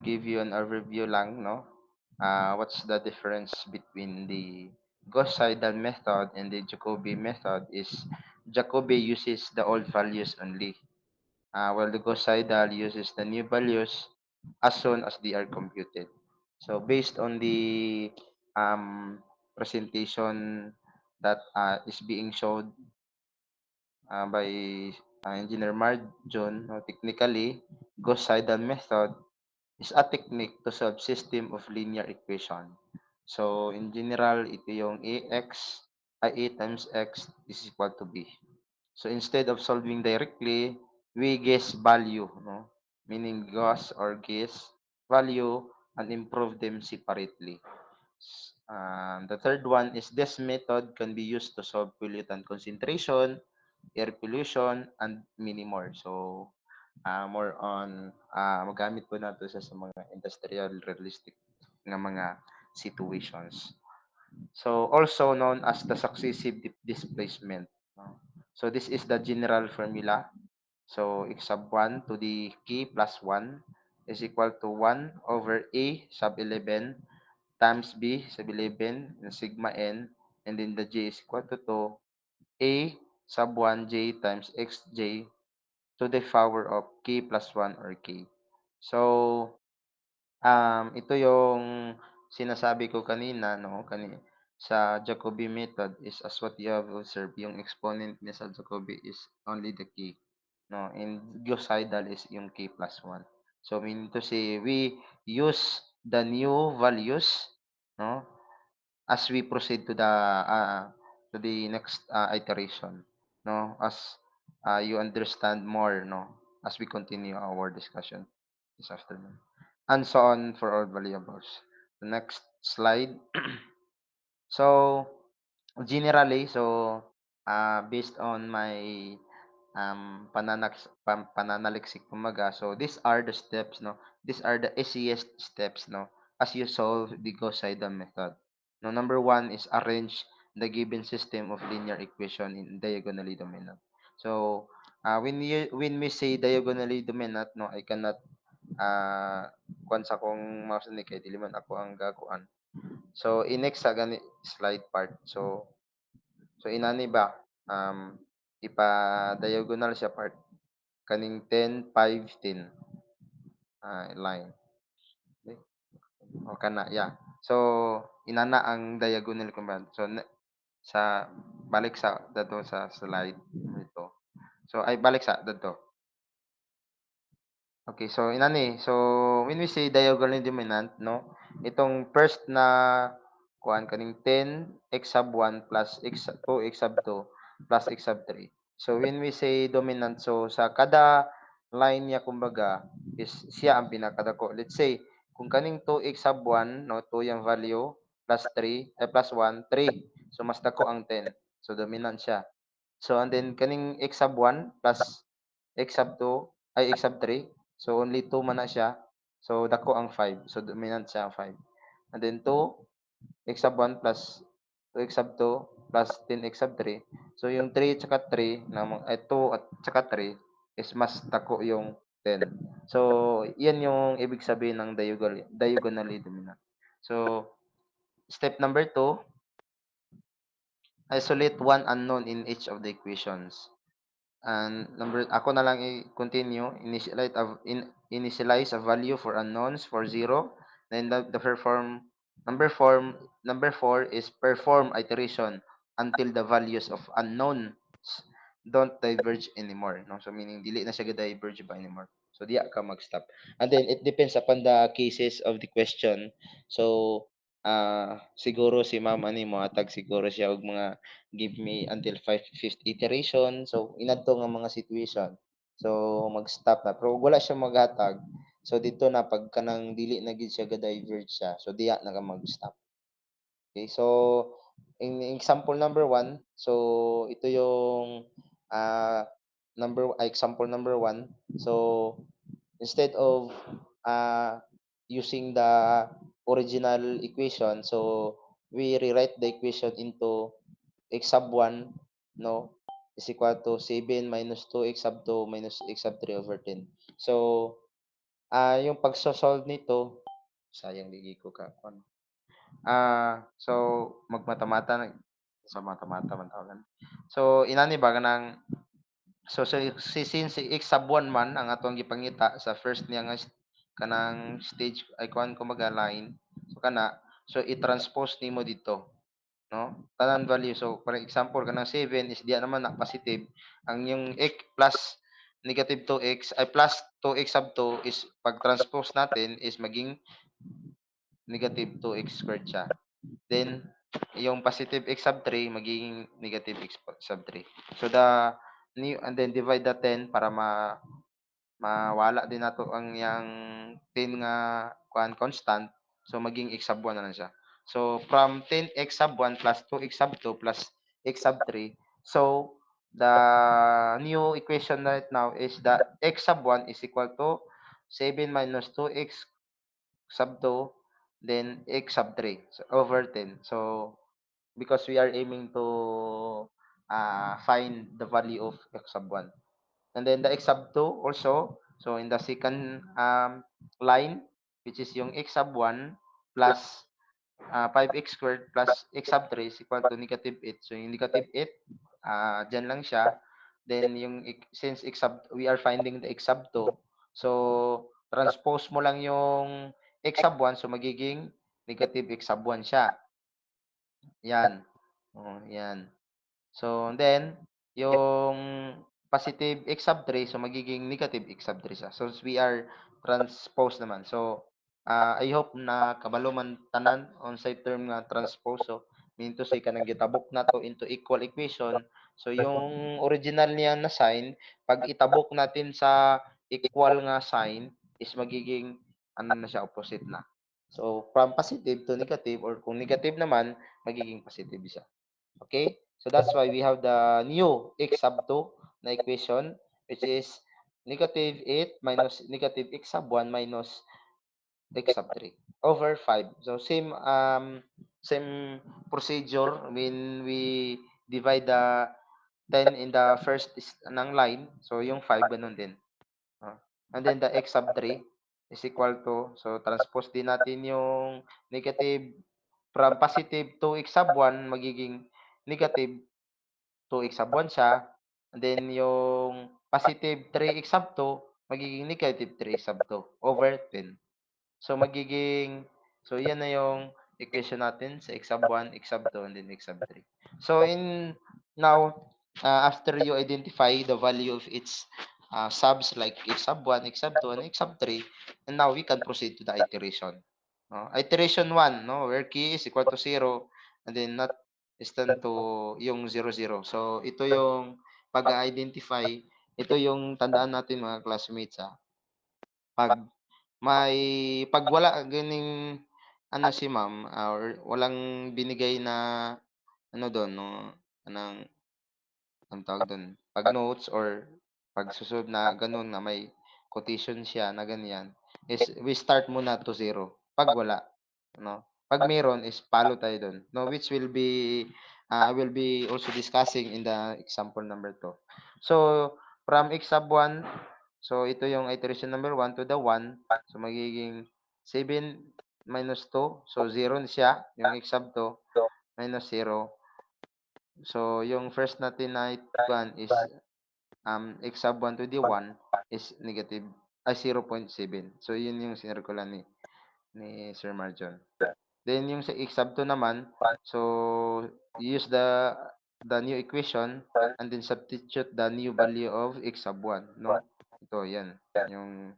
give you an overview lang, no? What's the difference between the Gauss-Seidel method and the Jacobi method is Jacobi uses the old values only, while the Gauss-Seidel uses the new values as soon as they are computed. So based on the presentation that is being showed by Engineer Marjon, no, technically, Gauss-Seidel method is a technique to solve system of linear equation. So, in general, ito yung A times X is equal to B. So, instead of solving directly, we guess value, no? Meaning guess or guess value and improve them separately. The third one is this method can be used to solve pollutant concentration, air pollution, and many more. So, more on magamit po nato siya sa mga industrial realistic nga mga situations. So also known as the successive displacement, no? So this is the general formula. So x sub 1 to the k plus 1 is equal to 1 over a sub 11 times b sub 11 and sigma n, and then the j is equal to 2 a sub 1 j times xj to the power of k plus 1 or k. So, ito yung sinasabi ko kanina, no? Sa Jacobi method is as what you have observed, yung exponent niya sa Jacobi is only the k. No? And Gauss-Seidel is yung k plus 1. So, meaning to say, we use the new values, no? As we proceed to the next iteration, no, as you understand more, no, as we continue our discussion this afternoon, and so on for all variables. The next slide. So generally, so based on my pananaliksik kumaga, so these are the steps, no, these are the easiest steps, no, as you solve the Gauss-Seidel method. No, number one is arrange the given system of linear equation in diagonally dominant. So when we say diagonally dominant, no, I cannot kuan sa akong mouse ni kay dili man ako ang gakuan. So in next sa gani slide part, so inani ba, ipa-diagonal siya part kaning 10, 5, 10 line. Okay. O kana, yeah. So inana ang diagonal command. So sa balik sa dato sa slide ito. So ay balik sa dato. Okay, so inani. So when we say diagonally dominant, no, itong first na kuan kaning 10 x sub 1 plus x 2 x sub 2 plus x sub 3. So when we say dominant, so sa kada line niya kumbaga is siya ang pinakadako. Let's say kung kaning 2x sub 1, no, 2 yung value plus 3 plus 1, 3. So mas dako ang 10. So dominant siya. So and then kaning x sub 1 plus x sub 2 ay x sub 3. So only 2 man na siya. So dako ang 5. So dominant siya ang 5. And then 2 x sub 1 plus 2x sub 2 plus 10x sub 3. So yung 3 tsaka 3 na 2 at tsaka 3 is mas dako yung 10. So yan yung ibig sabihin ng diagonally dominant. So step number 2, isolate one unknown in each of the equations. And ako na lang i-continue, initialize a value for unknowns for 0. Then the perform, number 4 is perform iteration until the values of unknowns don't diverge anymore. No? So meaning, dili na siya diverge ba anymore. So, diya ka mag-stop. And then, it depends upon the cases of the question. So, siguro si mama ni mo, atag siguro siya og mga give me until 5th iteration. So, inadto nga mga situation. So, mag-stop na. Pero wala siya maghatag. So, dito na, pag kanang dili na gid siya ga-diverge siya. So, diya na ka mag-stop. Okay, so, in example number 1, so, ito yung example number 1. So, instead of using the original equation, so, we rewrite the equation into x sub 1, no, is equal to 7 minus 2 x sub 2 minus x sub 3 over 10. So Yung pagso-solve nito sayang di ko ka kuan. So magmata-mata na sa mata-mata man tawag. So inani ba kanang since si x sub 1 man ang atong gipangita sa first niya nga kanang stage ay kuan kumbaga line. So kana, so i-transpose nimo dito, no? Tanan value. So for example kanang 7 is diya naman na positive. Ang yung x plus negative 2x ay plus 2x sub 2 is pag transpose natin is maging negative 2x squared siya. Then, yung positive x sub 3 magiging negative x sub 3. So, new, and then divide the 10 para mawala din nato ang yang 10 nga constant. So, maging x sub 1 na lang siya. So, from 10x sub 1 plus 2x sub 2 plus x sub 3. So, the new equation right now is that x sub 1 is equal to 7 minus 2x sub 2, then x sub 3 so, over 10. So, because we are aiming to find the value of x sub 1. And then the x sub 2 also, so in the second line, which is yung x sub 1 plus 5x squared plus x sub 3 is equal to negative 8. So, yung negative 8, dyan lang siya. Then, since we are finding the x sub 2, so, transpose mo lang yung x sub 1, so magiging negative x sub 1 siya. Yan. Oh, yan. So, then, yung positive x sub 3, so magiging negative x sub 3 siya. So, we are transpose naman. So, I hope na kabalo man tanan on side term nga transpose. So, mean to say kanang gitabok na to into equal equation. So, yung original niya na sign, pag itabok natin sa equal nga sign, is magiging, ano na siya, opposite na. So, from positive to negative, or kung negative naman, magiging positive siya. Okay? So that's why we have the new x sub 2 na equation, which is negative 8 minus negative x sub 1 minus x sub 3 over 5. So same procedure when we divide the 10 in the first ng line. So yung 5 ganun din. And then the x sub 3 is equal to, so transpose din natin yung negative from positive to x sub 1 magiging negative 2x sub 1 siya. And then yung positive 3x sub 2 magiging negative 3x sub 2 over 10. So magiging, so yan na yung equation natin sa x sub 1, x sub 2, and then x sub 3. So now, after you identify the value of its subs like x sub 1, x sub 2, and x sub 3, and now we can proceed to the iteration. No? Iteration 1, no, where key is equal to 0, and then not distant to yung 0, 0. So ito yung pag-identify, ito yung tandaan natin mga classmates. Pag pag wala ganing ano si ma'am, or walang binigay na ano dun 'no, kanang anong tawag dun, 'pag notes or pagsusunod na gano'n na may quotation siya na ganyan, is we start muna to zero 'pag wala, 'no. 'Pag meron is follow tayo dun, 'no, which will be, I will be also discussing in the example number 2. So, from x sub 1, so ito yung iteration number 1 to the 1, so magiging 7 minus 2, so 0 na siya, yung x sub 2 minus 0. So, yung first natin na kuan is x sub 1 to the 1 is negative 0.7. So, yun yung sinirkulan ni Sir Marjon. Then, yung sa x sub 2 naman, so, use the new equation and then substitute the new value of x sub 1, no? Ito, yan. Yung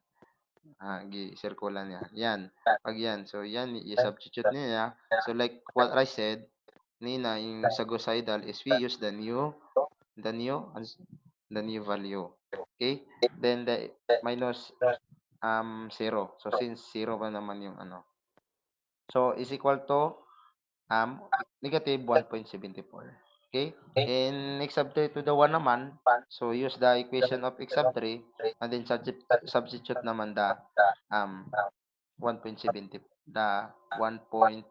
circular niya. Yan. Pag yan. So, yan, i-substitute niya. So, like what I said, nina, yung sagocidal is we use the new, the new value. Okay? Then, the minus 0. So, since 0 pa naman yung ano. So, is equal to um, negative 1.74. Okay? In x sub 3 to the 1 naman, so use the equation of x sub 3 and then substitute naman the 1.70, the 1 point,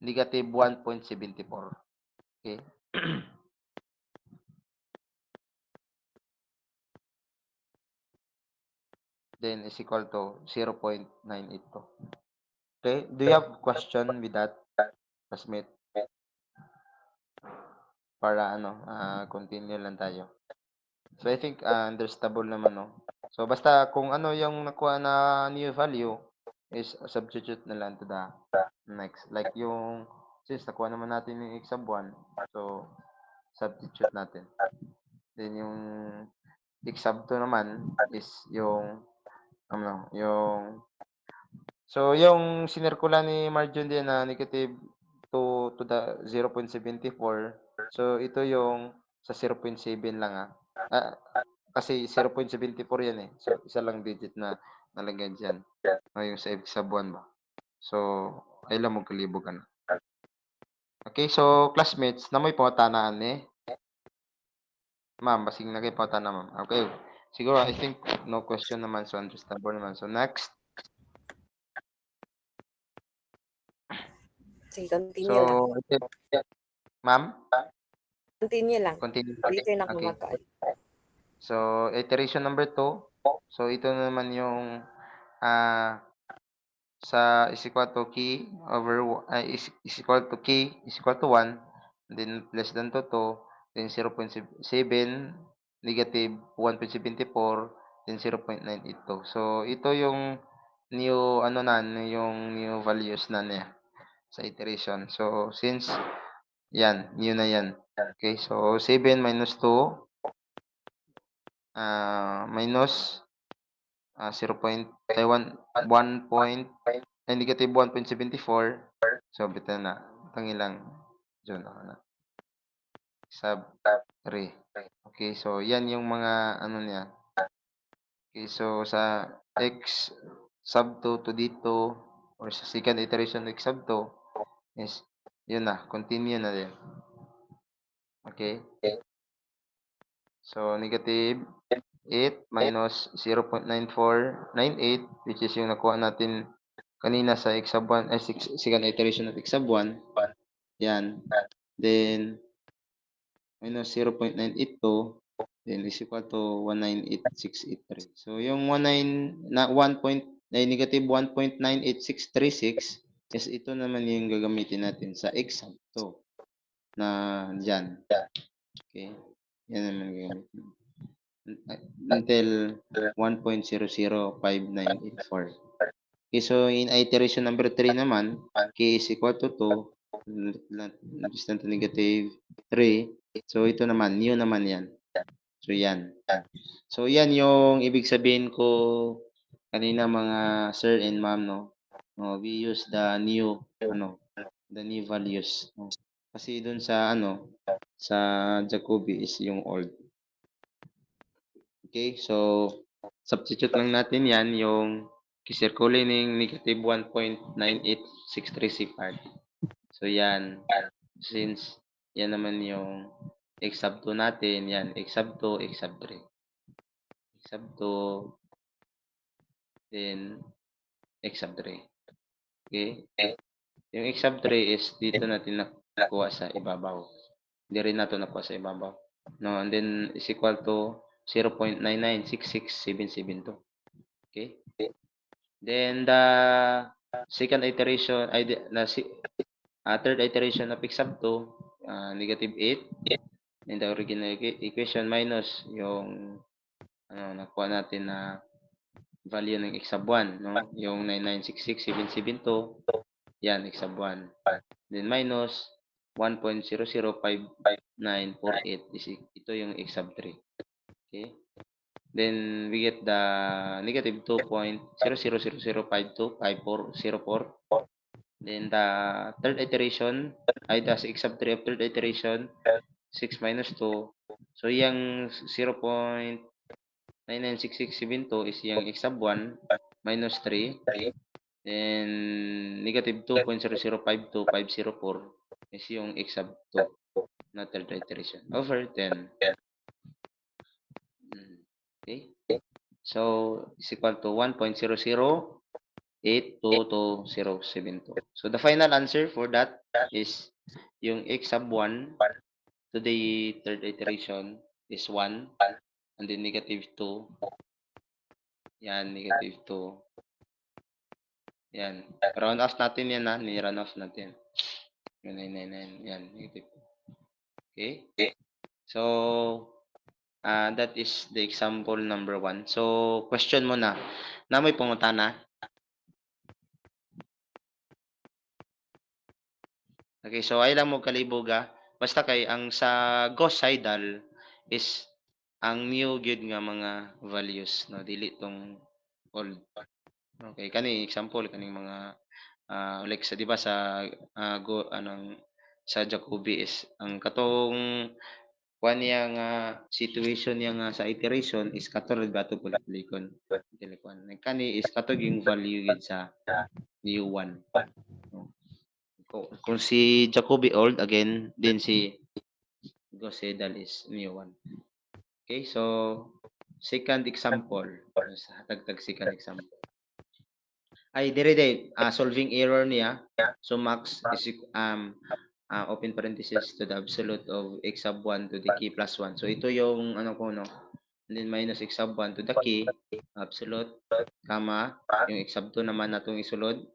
negative 1.74. Okay? then is equal to 0.982. Okay, do you have question with that, classmate? Para ano, continue lang tayo. So, I think, understandable naman, 'no? So, basta kung ano yung nakuha na new value is substitute na lang to the next. Like yung since nakuha naman natin yung x sub 1, so substitute natin. Then yung x sub 2 naman is yung ano, yung so yung sinirkula ni Marjon din na negative 2 to the 0.74. So, ito yung sa 0.7 lang, kasi 0.74 yan, eh. So, isa lang digit na nalagay diyan, yung sa x sub 1 ba. So, ay lang magkalibog ano. Okay, so classmates, namoy pangutanaan ni ma'am, basing nagay pangutana ma'am. Okay, siguro I think no question naman, so understandable naman. So next, Sige, so continue lang. ma'am, Continue lang. continue. Dito na ako Okay. mag-add. So iteration number 2. So ito naman yung sa is equal to key over is equal to key is equal to 1, then less than to 2, then 0.7, negative 1.74, then 0.982. So ito yung new ano na, yung new values na niya sa iteration. So since yan, new na yan. Okay, so 7 minus 2, minus 1 ay negative 1.74. So bitan na itong ilang diyon na sub 3. Okay, so yan yung mga ano niya. Okay, so sa x sub 2 to dito or sa second iteration ng x sub 2 is yun na, continue na din. Okay? So negative 8 minus 0.9498, which is yung nakuha natin kanina sa x sub 1 ay second iteration of x sub 1. Yan. Then minus 0.982, then is equal to 198,683. So yung 19 na 1 point ay negative 1.98636 is ito naman yung gagamitin natin sa x sub 2 na diyan. Okay? Yan naman gagamitin. Until 1.005984. Okay, so in iteration number 3 naman, k is equal to 2, distant to negative 3. So ito naman, new naman yan. So yan. So yan yung ibig sabihin ko kanina mga sir and ma'am, no? No, we use the new the new values, no? Kasi dun sa sa Jacobi is yung old. Okay, so substitute lang natin yan yung kisirkulining negative 1.98636 part. So yan, since yan naman yung x sub 2 natin, yan x sub 2, x sub 3. X sub 2, then x sub 3. Okay? Yung x sub 3 is dito natin nakuha sa ibabaw. Hindi rin nato nakuha sa ibabaw. No, and then is equal to 0.9966772. Okay? Then the second iteration ay third iteration of x sub 2, negative 8 in the original equation minus yung nakuha natin na value ng x sub 1, no? Yung 9966772, yan x sub 1. Then minus 1.005948 ito yung x sub 3. Okay? Then we get the negative 2.0000525404. Then the third iteration ay the x sub 3 of third iteration 6 minus 2. So yung 0.996672 is yung x sub 1 minus 3. Then negative 2.005254 is yung x sub 2 na third iteration over 10. Okay? So, is equal to 1.00822072. So, the final answer for that is yung x sub 1 to the third iteration is 1 and then negative 2. yan -2. Yan, round off natin yan, ni-round off natin. 999 yan, -2. Okay? So, that is the example number 1. So, question mo na, namoy pangutana? Okay, so ay lang mo kalibog, basta kay ang sa Gauss-Seidel is ang new gyud nga mga values, no, dili 'tong old. Okay, kani example kaning mga, like sa 'di ba sa, sa Jacobi is ang katong kuan niya nga situation niya nga sa iteration is katulad ba 'to balik-balikon, dili kuan. Kani is katog yung value gyud sa new one. Oh, kung si Jacobi old again, then si Gauss-Seidel is new one. Okay, so second example, sa dagdag second example. Ay dire day, solving error niya. So max is open parenthesis to the absolute of x sub 1 to the k plus 1. So ito yung ano ko, no, and then minus x sub 1 to the k absolute, comma, yung x sub 2 naman natong isulod,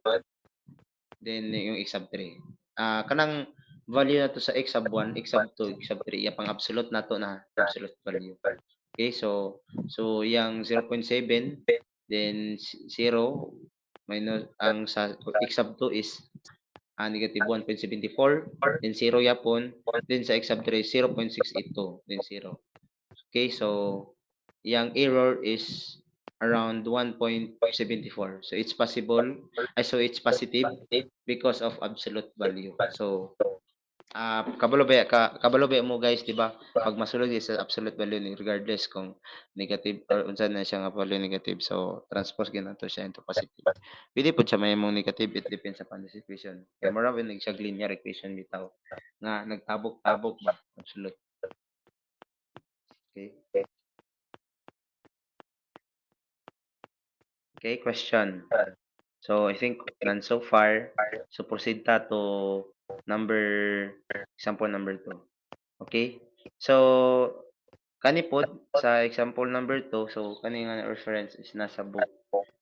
then yung x sub 3. Kanang value nato sa x sub 1, x sub 2, x sub 3 iya pang absolute nato na absolute value. Okay, so yang 0.7, then 0 minus ang sa x sub 2 is negative 1.74, then 0 yapon, then sa x sub 3 0.682, then 0. Okay, so yang error is around 1.74. So it's possible, it's positive because of absolute value. So kabalo ba mo guys, di ba? Pag masulod is sa absolute value ni regardless kung negative or unsa na siya nga value negative. So transpose gyud nato siya into positive. Pwede pud siya mahimong negative, it depends upon the situation. Kay mura man siya linear equation bitaw nga nagtabok-tabok ba absolute. Okay. Okay, question. So I think none so far. So proceed ta to example number 2. Okay? So kani pod sa example number 2, so kani nga reference is nasa book.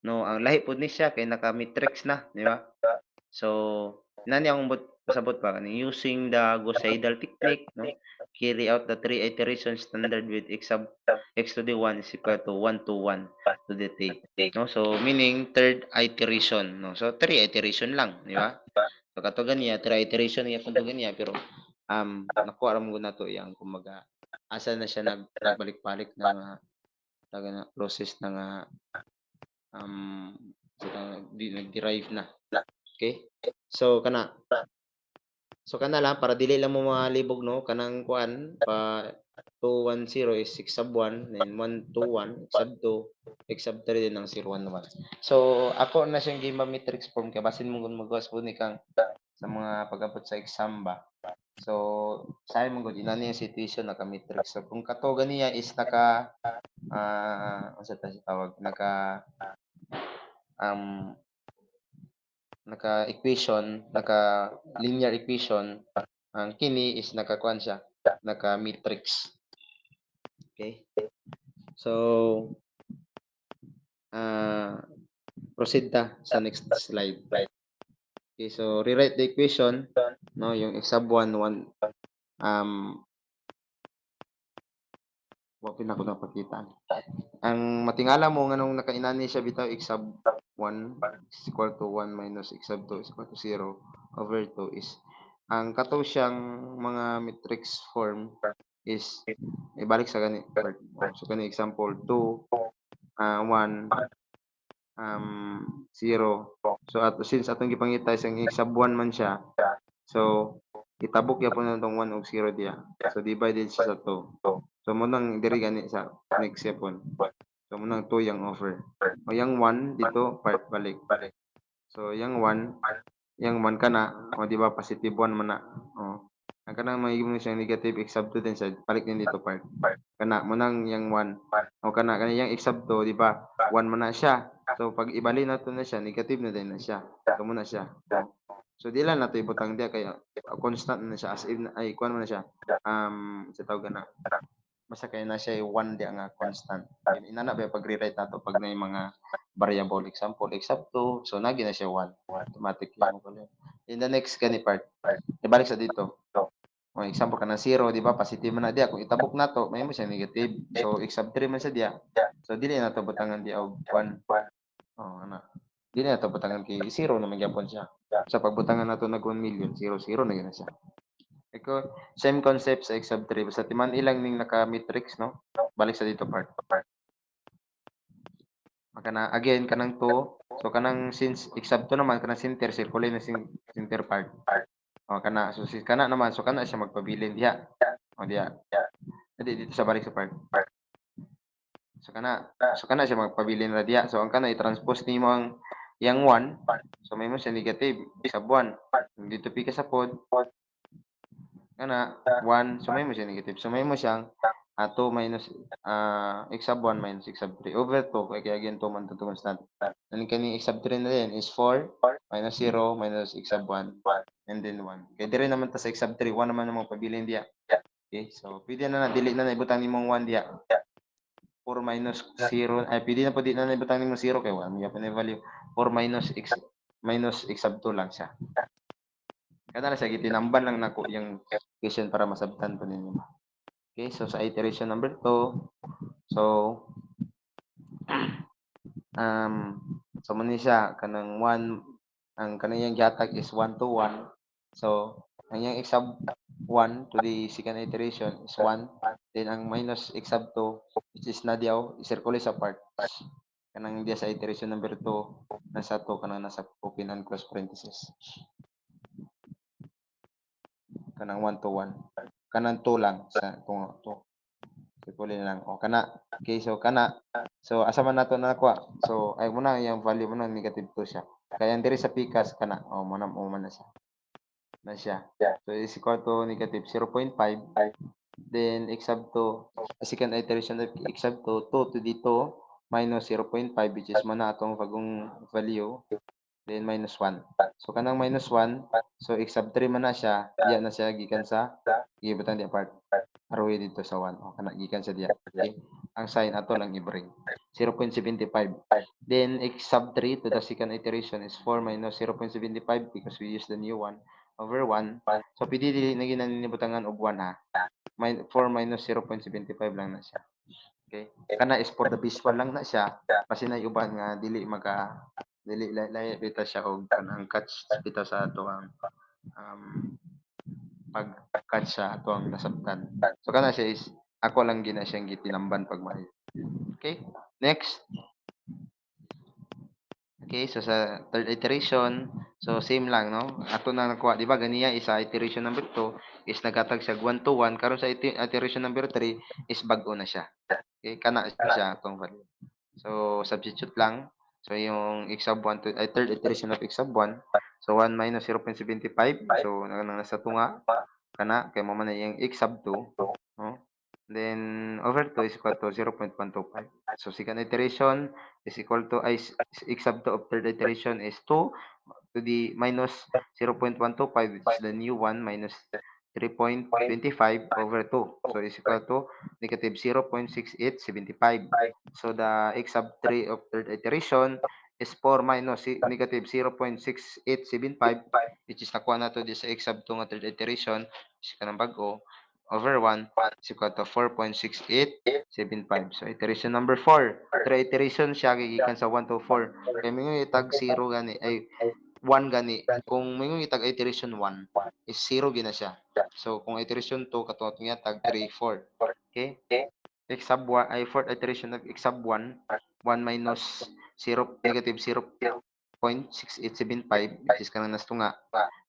No, ang lahi pod ni siya kay naka-matrix na, di ba? So nani akong pasabot pa kani using the Gauss-Seidel technique, no? Carry out the 3 iteration standard with x sub x to the 1 is equal to 1 to 1 to the t. No, so meaning third iteration, no. So 3 iteration lang, di ba? So kato ganiya 3 iteration niya kung ganiya pero nakuha ra mo na to yang kumbaga asa na siya nagbalik-balik na nga na process na nga nag-derive na. Okay? So kana lang para dili lang mo malibog, no, kanang kuan pa 210 is 6 sub 1, then 121 x sub 2, x sub 3 din ang 011. So ako na siyang matrix form kay basin mo kung magawas po ni kang sa mga pag-abot sa exam ba. So sayo mo gud inani yung situation naka-matrix. So kung kato ganiya is unsa ta siya tawag, um, naka-equation, naka-linear equation, ang kini is nakakuan siya, naka-matrix. Okay? So, proceed ta sa next slide. Okay, so rewrite the equation, no, yung x sub 1, wa ko napakita. Ang matingala mo nganong nakainani siya bitaw x sub 1 is equal to 1 minus x sub 2 is equal to 0 over 2 is ang kato siyang mga matrix form is ibalik sa gani part. So kani example 2, 1, 0. So since atong gipangita isang x sub 1 man siya, so itabok gyapon natong 1 ug 0 diya. So divided siya sa 2. So mo nang diri gani sa next yapon. So mo nang 2 yang over. O yang 1 dito part balik. So yang 1 kana, o di ba positive 1 man na. O ang kanang mahigom na siyang negative x sub 2 din sa balik din dito part. Kana mo nang yang 1 o kani yang x sub 2 di ba 1 man na siya. So pag ibali nato na siya negative na din na siya. So mo na siya. So di lang nato ibutang diya kay constant na siya as if ay kuan man na siya. Sa tawag na basta kay na siya 1 di nga constant. Inana ba pag-rewrite nato pag may mga variable, example, x sub 2, so nagi na siya 1, automatic yun mo pala. In the next gani part, ibalik sa dito. O example kanang 0, di ba? Positive man na diya. Kung itabok nato, mahimo siya negative. So x sub 3 man sa diya. So dili na to butangan diya og 1. Oh, ana. Dili na to butangan kay 0 naman gyapon siya. Sa pagbutangan nato nag 1,000,000, 0, 0 na gyud na siya. Eko, same concept sa x sub 3 basta timan ilang ning naka-matrix, no? Balik sa dito part. Kana again kanang 2, so kanang since x sub 2 naman kanang center circle na center part. O kana so si kana naman so kana siya magpabilin diha. O diha. Edi dito sa balik sa part. So kana siya magpabilin ra diha. So ang kana i-transpose nimo ang yang 1, so may mo siya negative x sub 1. Dito pi ka sa pod, kana 1, so may mo siya negative. So may mo siyang 2 minus x sub 1 minus x sub 3 over 2 kaya again 2 man to constant. And kani x sub 3 na din is 4 minus 0 minus x sub 1 and then 1. Kaya dire naman ta sa x sub 3, 1 naman namang pabilin diya. Okay, so pwede na dili na naibutang nimong 1 diya. 4 minus 0 ay pwede na po di na naibutang nimong 0 kay 1 gyapon na value. 4 minus x sub 2 lang siya. Kada na siya gitinamban lang nako yung question para masabtan po ninyo. Okay, so sa iteration number 2, so so man ni siya kanang 1 ang kaniyang gihatag is 1 to 1. So ang iyang x sub 1 to the second iteration is 1. Then ang minus x sub 2 which is na diyaw i-circle sa part. Kanang diya sa iteration number 2 nasa 2 kanang nasa open and close parenthesis. Kanang 1 to 1. Kanang 2 lang sa kung 2. Circle na lang. O kana. Okay, so kana. So asa man nato nakuha. So ay mo na yung value mo na negative 2 siya. Kaya diri sa pikas kana. O mo man na siya. Na siya. So is equal to negative 0.5. Then x sub 2, second iteration of x sub 2, 2 to dito minus 0.5 which is man na atong bagong value. Then minus 1. So kanang minus 1, so x sub 3 man na siya, diya na siya gikan sa gibutang di part. Arrow dito sa 1. O kana gikan sa diya. Okay. Ang sign ato lang i-bring. 0.75. Then x sub 3 to the second iteration is 4 minus 0.75 because we use the new one over 1. So pwede dili na ginaninibutangan og 1 ha. 4 minus 0.75 lang na siya. Okay. Kana is for the visual lang na siya. Kasi na uban nga dili lahi bitaw siya og kanang catch bitaw sa ato ang pag-catch sa ato ang nasabtan. So kana siya is ako lang gina siyang gitinamban pag maayo. Okay? Next. Okay, so sa third iteration, so same lang, no? Ato na nakuha, di ba? Ganiya isa iteration number 2 is naghatag siya 1 to 1. Karon sa iteration number 3 is bag-o na siya. Okay, kana siya atong value. So substitute lang. So yung x sub 1 to third iteration of x sub 1. So 1 minus 0.75. So nasa tunga kana kay mo man na yung x sub 2, no? Then over 2 is equal to 0.125. So second iteration is equal to x sub 2 of third iteration is 2 to the minus 0.125 which is the new one minus 3.25 over 2. So is equal to negative 0.6875. So the x sub 3 of third iteration is 4 minus negative 0.6875 which is nakuha nato di sa x sub 2 nga third iteration is kanang bag-o over 1 is equal to 4.6875. So iteration number 4. 3 iteration siya gigikan sa 1 to 4. Kaya mingon itag 0 gani ay 1 gani. Kung mingon itag iteration 1 is 0 gina siya. So kung iteration 2 katong niya tag 3 4. Okay? X sub 1 ay fourth iteration of x sub 1 1 minus 0 negative 0.6875 which is kanang nastunga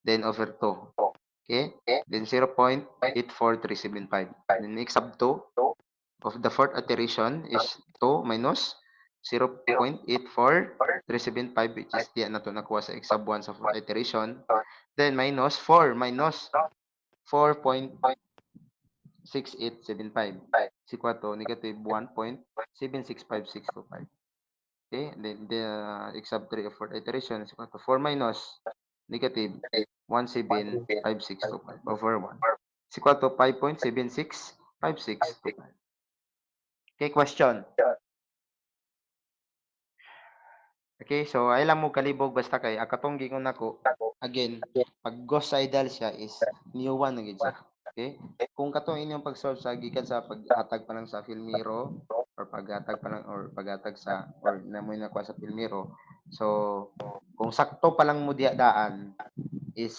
then over 2. Okay? Then 0.84375. Then x sub 2 of the fourth iteration is 2 minus 0.84375 which is diyan nato nakuha sa x sub 1 sa fourth iteration. Then minus 4 minus 4.6875 is equal to negative 1.765625. Okay, and then the x sub 3 of fourth iteration is equal to 4 minus negative 1.75625 over 1 is equal to 5.765625. Okay, question. Okay, so ay lang mo kalibog basta kay akatong gingon nako again, pag ghost idol siya is new one na gid siya. Okay? Kung katong inyong pag-solve sa gikan sa paghatag pa lang sa Filmiro or paghatag sa or namoy nakuha sa Filmiro. So, kung sakto pa lang mo diya daan is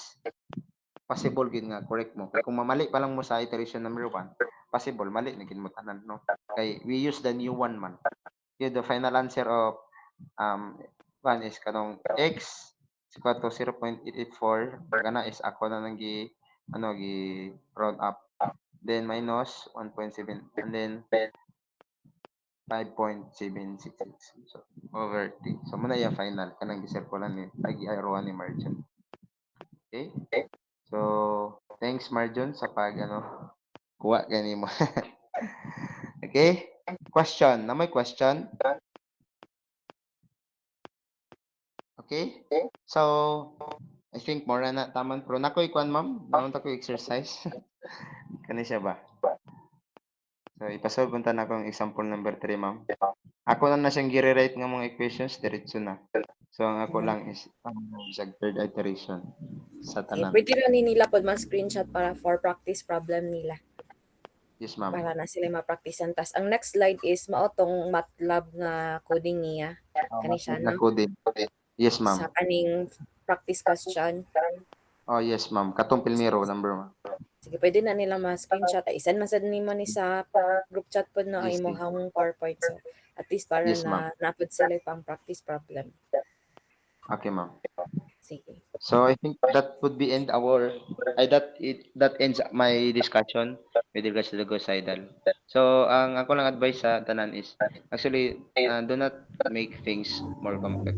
possible gid nga correct mo. Kay kung mamali pa lang mo sa iteration number 1, possible mali na gid mo tanan, no? Kay we use the new one man. Okay, the final answer of one is kanong x is equal to 0.884 kana is ako na nang gi round up, then minus 1.7 and then 5.766 so over t, so muna yung final kanang gisirkulan ni agi-arrowan ni Marjon. Okay, so thanks Marjon sa pag kuha gani mo. Okay, question na may question. Okay? So, I think more na taman pero nakoy kuan ma'am, naunta ko exercise. Kani siya ba? So, ipasolve unta na akong example number 3 ma'am. Ako na siyang gire-write nga mga equations diretso na. So, ang ako lang is sa third iteration sa Okay, tanan. pwede rin nila pod ma-screenshot para for practice problem nila. Yes ma'am. Para na sila ma-practicean. Tas ang next slide is maotong MATLAB nga coding niya. Kani siya, no? Ako din. Yes Sa ma'am. kaning practice question. Oh yes ma'am. Katong Pilmiro number 1. Sige, pwede na nila ma-screenshot. Isan masad nimo ni sa group chat pod no ay Yes, mo yes. hamong PowerPoint. So, at least para Yes ma'am. na napod sila pang practice problem. Okay ma'am. Sige. So I think that would be end our that ends my discussion with regards to the Gosidal. So ang ako lang advice sa tanan is actually do not make things more complex.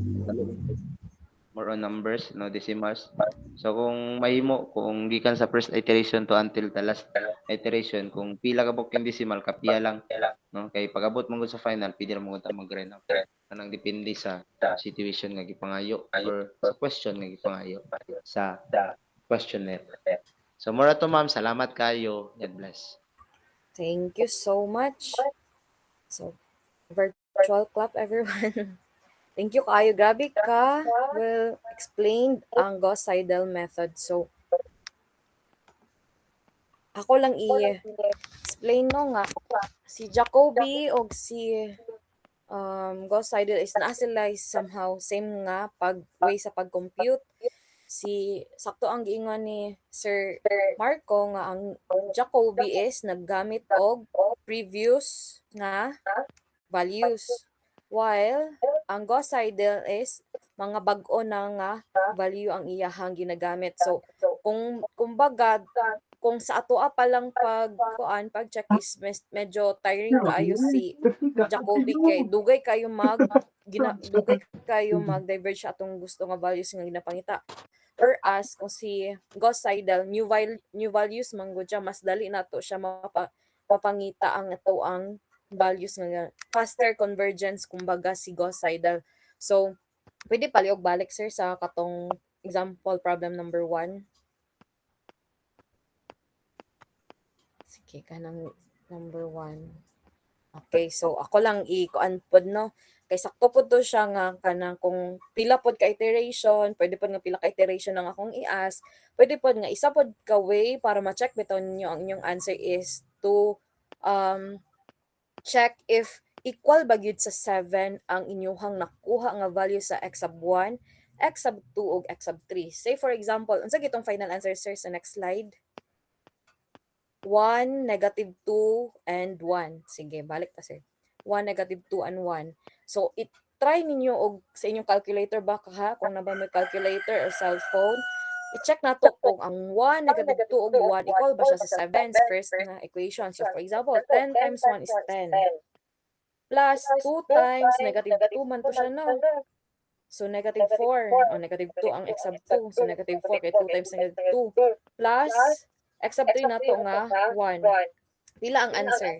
More on numbers, no decimals. So kung mahimo kung gikan sa first iteration to until the last iteration kung pila ka yung decimal kapiya lang, no, kay pag-abot mo sa final pwede ra mo ta mag-grind up kanang depende sa situation nga gipangayo or sa question nga gipangayo sa questionnaire. So mura to ma'am, salamat kayo. God bless. Thank you so much. So, virtual clap everyone. Thank you kayo. Grabe ka. Well, explained ang Gauss-Seidel method. So, ako lang i-explain no nga. Si Jacobi o si Gauss-Seidel is naa sila is somehow same nga way sa pag-compute. Sakto ang giingon ni Sir Marco nga ang Jacobi is naggamit og previous nga values. While ang Gauss-Seidel is mga bag-o na nga value ang iyahang ginagamit. So, kumbaga, kung sa atoa pa lang pag-check is medyo tiring kaayo si Jacobi kay dugay kayo mag-diverge sa atong gusto nga values nga ginapangita. Whereas kung si Gauss-Seidel new values man gud siya, mas dali nato siya mapangita ang ito ang values nga faster convergence kumbaga si Gauss-Seidel. So pwede paliog balik sir sa katong example problem number 1. Sige, kanang number 1. Okay, so ako lang i-kuan pod no. Kay sakto pod to siya nga kanang kung pila pod ka iteration, pwede pod nga pila ka iteration ang akong i-ask. Pwede pod nga isa pod ka way para ma-check bitaw ninyo ang inyong answer is to check if equal ba gyud sa 7 ang inyuhang nakuha nga value sa x sub 1, x sub 2 ug x sub 3. Say for example, unsa gitong final answer sir sa next slide? 1, negative 2, and 1. Sige, balik ta sir. 1, negative 2, and 1. So, try ninyo og sa inyong calculator baka ha, kung naba may calculator or cellphone. I-check na to kung ang 1, negative 2, ug 1 equal ba siya sa 7 sa first nga equation. So, for example, 10 times 1 is 10. Plus 2 times negative 2 man to siya na. So, negative 4. O, negative 2 ang x sub 2. So, negative 4 kay 2 times negative 2. Plus x sub 3 na to nga 1. Pila ang answer?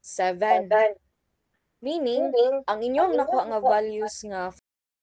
7. Meaning, ang inyong nakuha nga values nga